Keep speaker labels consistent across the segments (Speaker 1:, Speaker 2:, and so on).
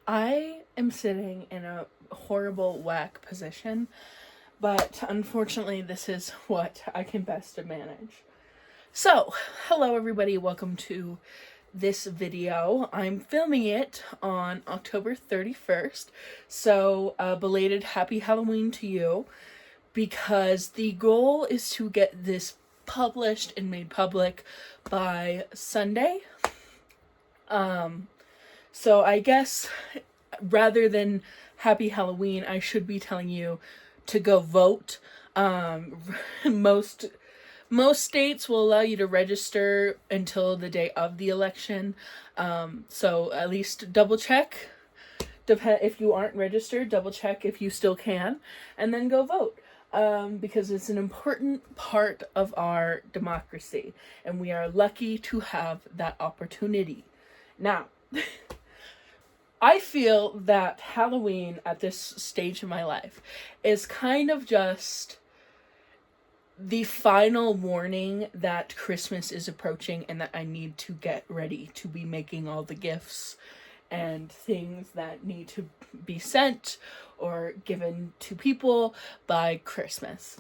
Speaker 1: I am sitting in a horrible whack position, but unfortunately, this is what I can best manage. So, hello everybody, welcome to this video. I'm filming it on October 31st, so belated happy Halloween to you, because the goal is to get this published and made public by Sunday. So I guess rather than happy Halloween, I should be telling you to go vote. Most states will allow you to register until the day of the election. So at least double check. If you aren't registered, double check if you still can, and then go vote. Because it's an important part of our democracy, and we are lucky to have that opportunity. Now, I feel that Halloween at this stage of my life is kind of just the final warning that Christmas is approaching and that I need to get ready to be making all the gifts and things that need to be sent or given to people by Christmas.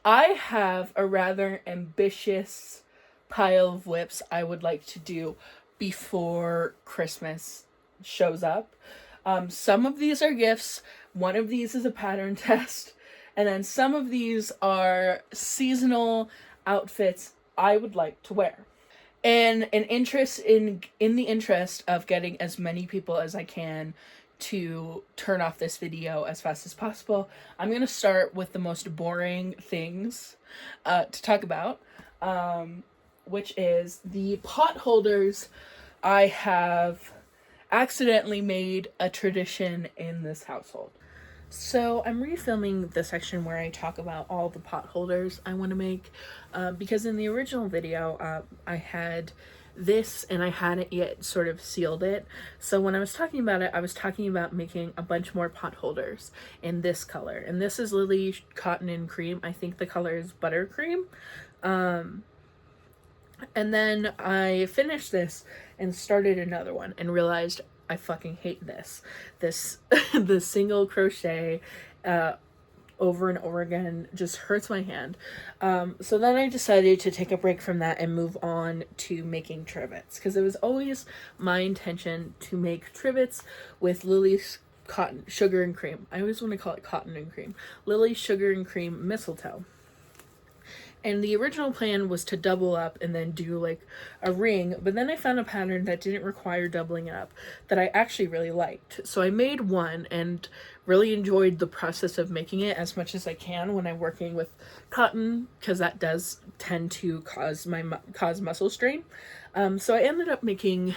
Speaker 1: I have a rather ambitious pile of whips I would like to do before Christmas shows up. Some of these are gifts, one of these is a pattern test, and then some of these are seasonal outfits I would like to wear. And an interest in the interest of getting as many people as I can to turn off this video as fast as possible, I'm going to start with the most boring things to talk about, which is the pot holders. I have accidentally made a tradition in this household. So I'm refilming the section where I talk about all the pot holders I want to make, because in the original video I had this and I hadn't yet sort of sealed it. So when I was talking about it, I was talking about making a bunch more pot holders in this color. And this is Lily Cotton and Cream. I think the color is Buttercream. And then I finished this and started another one and realized I fucking hate this. The single crochet over and over again just hurts my hand. So then I decided to take a break from that and move on to making trivets, because it was always my intention to make trivets with Lily's cotton, sugar and cream. I always want to call it cotton and cream. Lily's sugar and cream mistletoe. And the original plan was to double up and then do like a ring, but then I found a pattern that didn't require doubling up that I actually really liked. So I made one and really enjoyed the process of making it as much as I can when I'm working with cotton, because that does tend to cause muscle strain. So I ended up making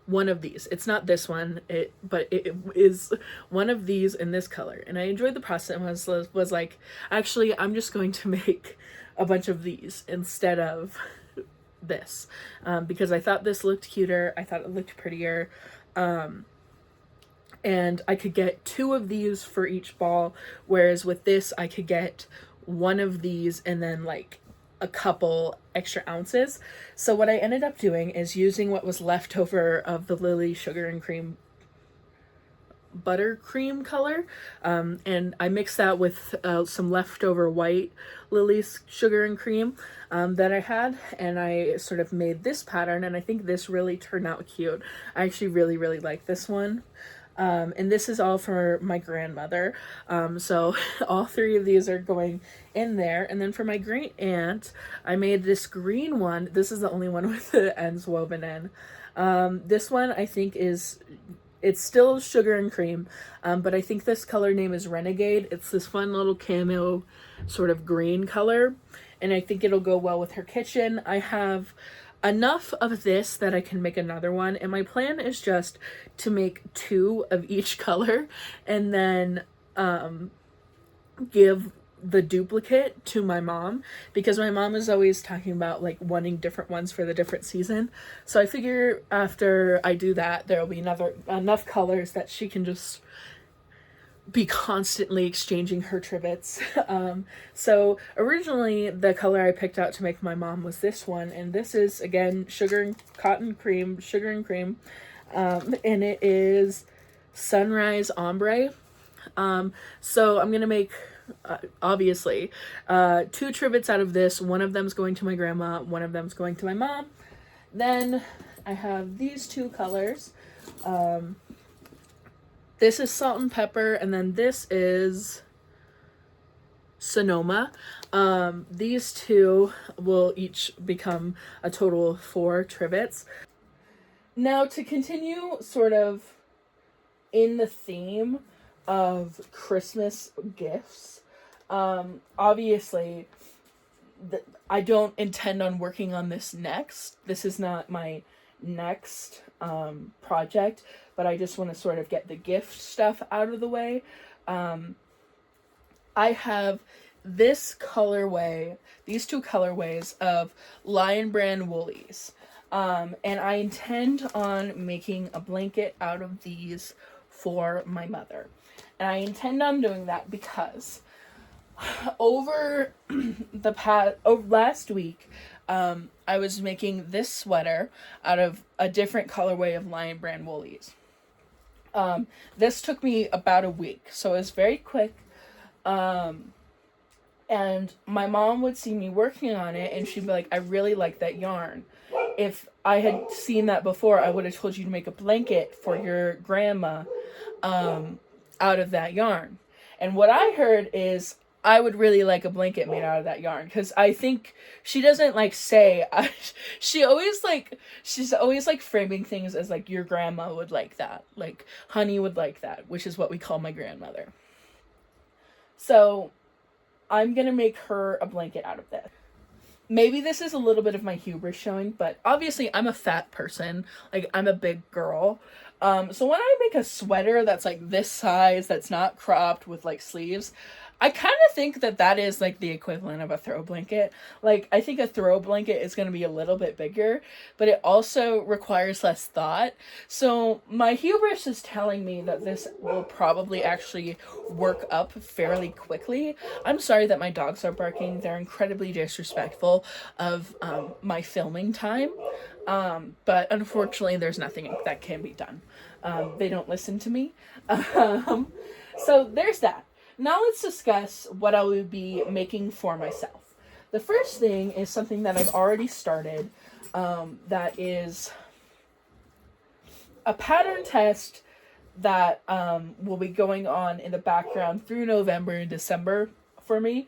Speaker 1: one of these. It's not this one, but it is one of these in this color, and I enjoyed the process and was like, actually I'm just going to make a bunch of these instead of this, because I thought this looked cuter, I thought it looked prettier, and I could get two of these for each ball, whereas with this I could get one of these and then like a couple extra ounces. So what I ended up doing is using what was left over of the Lily Sugar and Cream buttercream color, and I mixed that with some leftover white Lily's Sugar and Cream that I had, and I sort of made this pattern, and I think this really turned out cute. I actually really like this one. And this is all for my grandmother. So all three of these are going in there. And then for my great aunt, I made this green one. This is the only one with the ends woven in. This one I think it's still sugar and cream, but I think this color name is Renegade. It's this fun little camo sort of green color, and I think it'll go well with her kitchen. I have enough of this that I can make another one, and my plan is just to make two of each color and then give the duplicate to my mom, because my mom is always talking about like wanting different ones for the different season. So I figure after I do that, there'll be enough colors that she can just be constantly exchanging her trivets. So originally the color I picked out to make my mom was this one, and this is again sugar and cream, and it is Sunrise Ombre. So I'm gonna make, obviously, 2 trivets out of this. One of them's going to my grandma, one of them's going to my mom. Then I have these 2 colors. This is Salt and Pepper, and then this is Sonoma. These 2 will each become a total of 4 trivets. Now, to continue sort of in the theme of Christmas gifts, obviously, I don't intend on working on this next. This is not my next project, but I just want to sort of get the gift stuff out of the way. I have this colorway, these 2 colorways of Lion Brand woolies. And I intend on making a blanket out of these for my mother. And I intend on doing that because over last week, I was making this sweater out of a different colorway of Lion Brand woolies. This took me about a week, so it was very quick. And my mom would see me working on it, and she'd be like, I really like that yarn. If I had seen that before, I would have told you to make a blanket for your grandma out of that yarn. And what I heard is I would really like a blanket made out of that yarn, because I think she doesn't say she's always framing things as your grandma would like that, Honey would like that, which is what we call my grandmother. So I'm gonna make her a blanket out of this. Maybe this is a little bit of my hubris showing, but obviously I'm a fat person. I'm a big girl. So when I make a sweater that's this size, that's not cropped with sleeves, I kind of think that is the equivalent of a throw blanket. I think a throw blanket is going to be a little bit bigger, but it also requires less thought. So my hubris is telling me that this will probably actually work up fairly quickly. I'm sorry that my dogs are barking. They're incredibly disrespectful of my filming time. But unfortunately there's nothing that can be done. They don't listen to me. So there's that. Now let's discuss what I will be making for myself. The first thing is something that I've already started, that is a pattern test that will be going on in the background through November and December for me.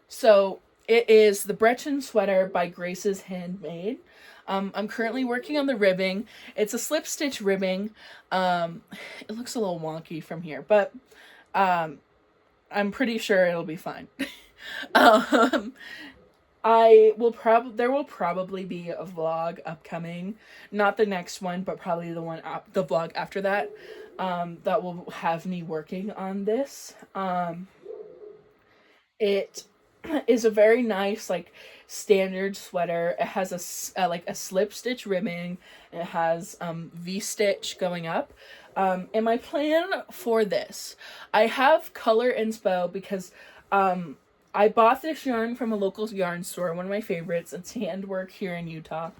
Speaker 1: So it is the Breton sweater by Grace's Handmade. I'm currently working on the ribbing. It's a slip stitch ribbing. It looks a little wonky from here, but I'm pretty sure it'll be fine. There will probably be a vlog upcoming, not the next one, but probably the vlog after that, that will have me working on this. It is a very nice standard sweater. It has a slip stitch ribbing. It has V-stitch going up. And my plan for this, I have color inspo because I bought this yarn from a local yarn store, one of my favorites. It's Handwork here in Utah.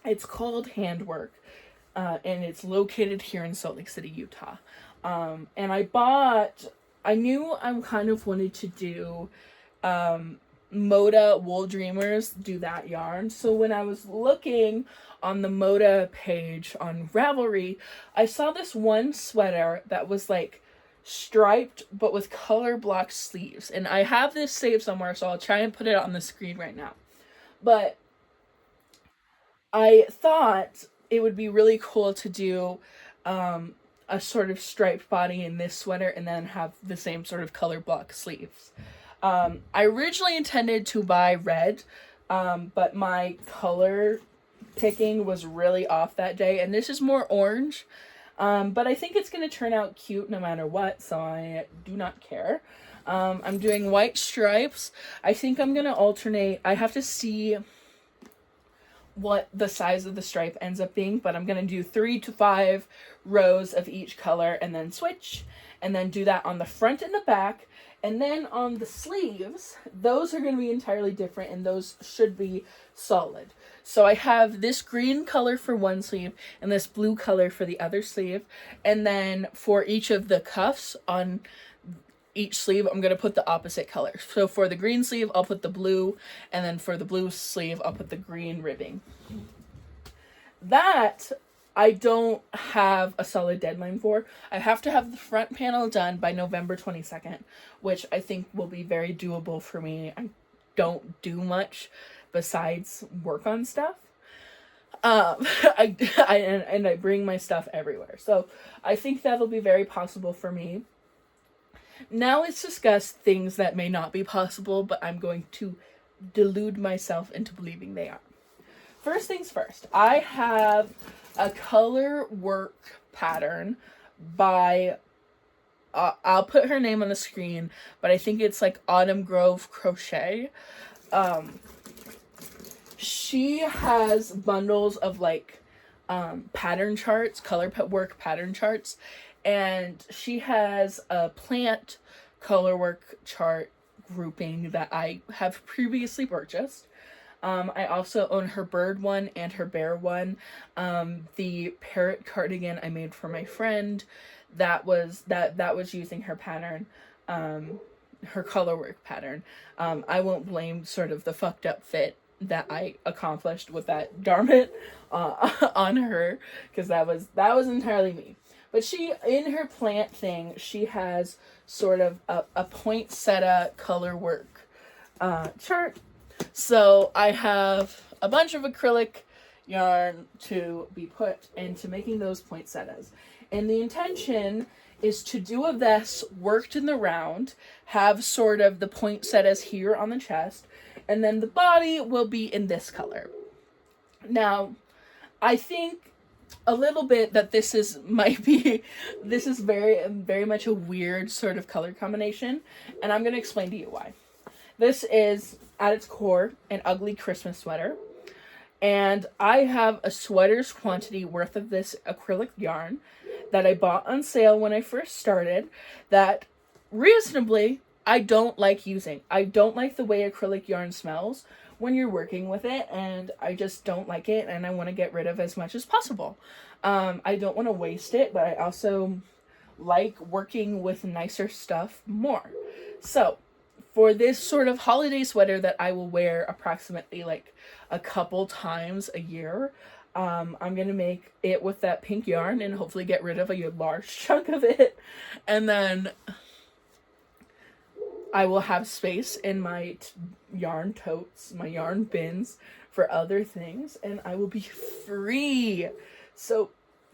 Speaker 1: It's called Handwork, and it's located here in Salt Lake City, Utah. And I knew I kind of wanted to do Moda Wool Dreamers, do that yarn. So when I was looking on the Moda page on Ravelry, I saw this one sweater that was striped but with color block sleeves. And I have this saved somewhere, so I'll try and put it on the screen right now. But I thought it would be really cool to do a sort of striped body in this sweater and then have the same sort of color block sleeves. I originally intended to buy red, but my color picking was really off that day, and this is more orange, but I think it's going to turn out cute no matter what, so I do not care. I'm doing white stripes. I think I'm going to alternate. I have to see what the size of the stripe ends up being, but I'm going to do 3 to 5 rows of each color and then switch, and then do that on the front and the back. And then on the sleeves, those are going to be entirely different, and those should be solid. So I have this green color for one sleeve and this blue color for the other sleeve. And then for each of the cuffs on each sleeve, I'm going to put the opposite color. So for the green sleeve, I'll put the blue, and then for the blue sleeve, I'll put the green ribbing. That I don't have a solid deadline for. I have to have the front panel done by November 22nd, which I think will be very doable for me. I don't do much besides work on stuff. I bring my stuff everywhere. So I think that'll be very possible for me. Now let's discuss things that may not be possible, but I'm going to delude myself into believing they are. First things first, I have a color work pattern by, I'll put her name on the screen, but I think it's like Autumn Grove Crochet. She has bundles of like pattern charts, color work pattern charts, and she has a plant color work chart grouping that I have previously purchased. I also own her bird one and her bear one. The parrot cardigan I made for my friend, that was using her pattern, her color work pattern. I won't blame sort of the fucked up fit that I accomplished with that garment on her, because that was entirely me. But she, in her plant thing, she has sort of a poinsettia color work chart. So I have a bunch of acrylic yarn to be put into making those poinsettias. And the intention is to do a vest worked in the round, have sort of the poinsettias here on the chest, and then the body will be in this color. Now, I think a little bit that this is very, very much a weird sort of color combination, and I'm going to explain to you why. This is, at its core, an ugly Christmas sweater, and I have a sweater's quantity worth of this acrylic yarn that I bought on sale when I first started, that reasonably I don't like using. I don't like the way acrylic yarn smells when you're working with it, and I just don't like it, and I want to get rid of as much as possible. I don't want to waste it, but I also like working with nicer stuff more. So for this sort of holiday sweater that I will wear approximately like a couple times a year, I'm going to make it with that pink yarn and hopefully get rid of a large chunk of it. And then I will have space in my yarn totes, my yarn bins for other things, and I will be free. So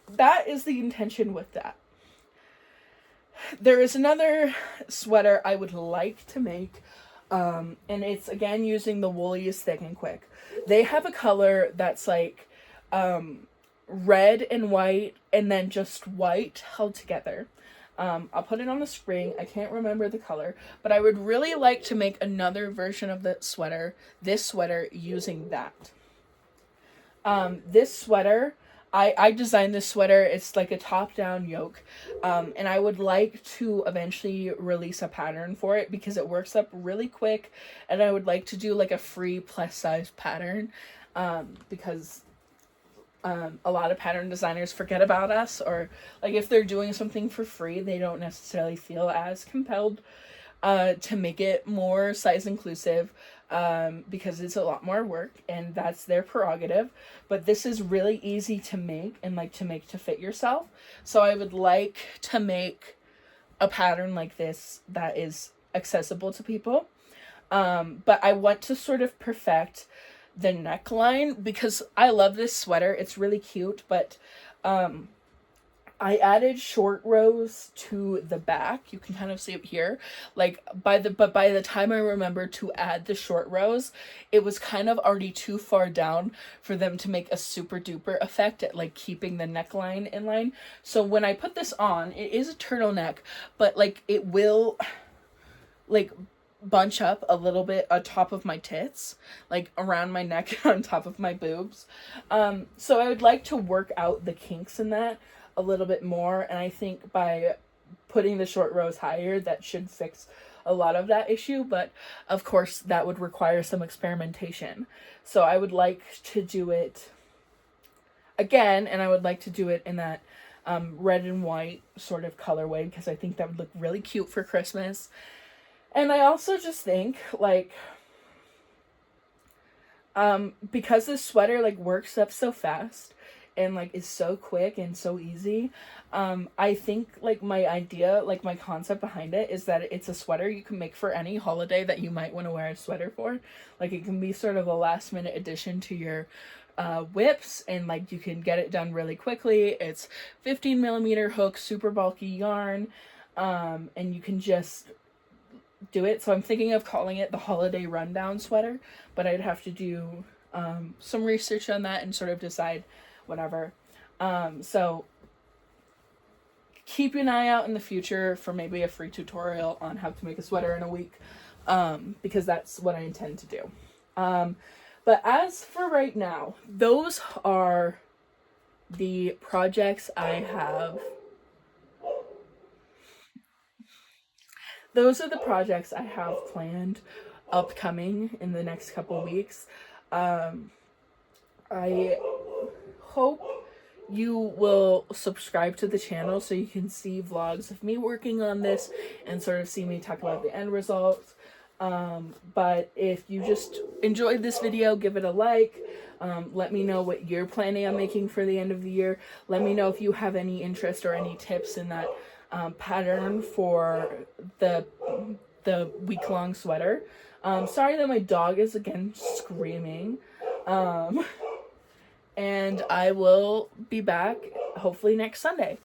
Speaker 1: that is the intention with that. There is another sweater I would like to make, and it's again using the Wooliest Thick and Quick. They have a color that's like red and white, and then just white held together. I'll put it on the screen. I can't remember the color, but I would really like to make another version of this sweater using that. This sweater, I designed this sweater. It's like a top-down yoke, and I would like to eventually release a pattern for it because it works up really quick, and I would like to do like a free plus-size pattern, because a lot of pattern designers forget about us, or like if they're doing something for free, they don't necessarily feel as compelled to make it more size inclusive, because it's a lot more work, and that's their prerogative. But this is really easy to make, and like to make to fit yourself. So I would like to make a pattern like this that is accessible to people. But I want to sort of perfect the neckline, because I love this sweater. It's really cute, but I added short rows to the back. You can kind of see it here. Like by the time I remembered to add the short rows, it was kind of already too far down for them to make a super duper effect at like keeping the neckline in line. So when I put this on, it is a turtleneck, but like it will like bunch up a little bit on top of my tits, like around my neck and on top of my boobs. So I would like to work out the kinks in that a little bit more, and I think by putting the short rows higher, that should fix a lot of that issue, but of course that would require some experimentation. So I would like to do it again, and I would like to do it in that red and white sort of colorway, because I think that would look really cute for Christmas. And I also just think, like, because this sweater, like, works up so fast and, like, is so quick and so easy, I think, like, my idea, like, my concept behind it is that it's a sweater you can make for any holiday that you might want to wear a sweater for. Like, it can be sort of a last minute addition to your whips, and, like, you can get it done really quickly. It's 15 millimeter hook, super bulky yarn, and you can just do it. So I'm thinking of calling it the Holiday Rundown sweater, but I'd have to do some research on that and sort of decide whatever. So keep an eye out in the future for maybe a free tutorial on how to make a sweater in a week, because that's what I intend to do. But as for right now, those are the projects I have. Those are the projects I have planned upcoming in the next couple weeks. I hope you will subscribe to the channel so you can see vlogs of me working on this and sort of see me talk about the end results. But if you just enjoyed this video, give it a like. Let me know what you're planning on making for the end of the year. Let me know if you have any interest or any tips in that pattern for the week-long sweater. Sorry that my dog is again screaming. And I will be back hopefully next Sunday.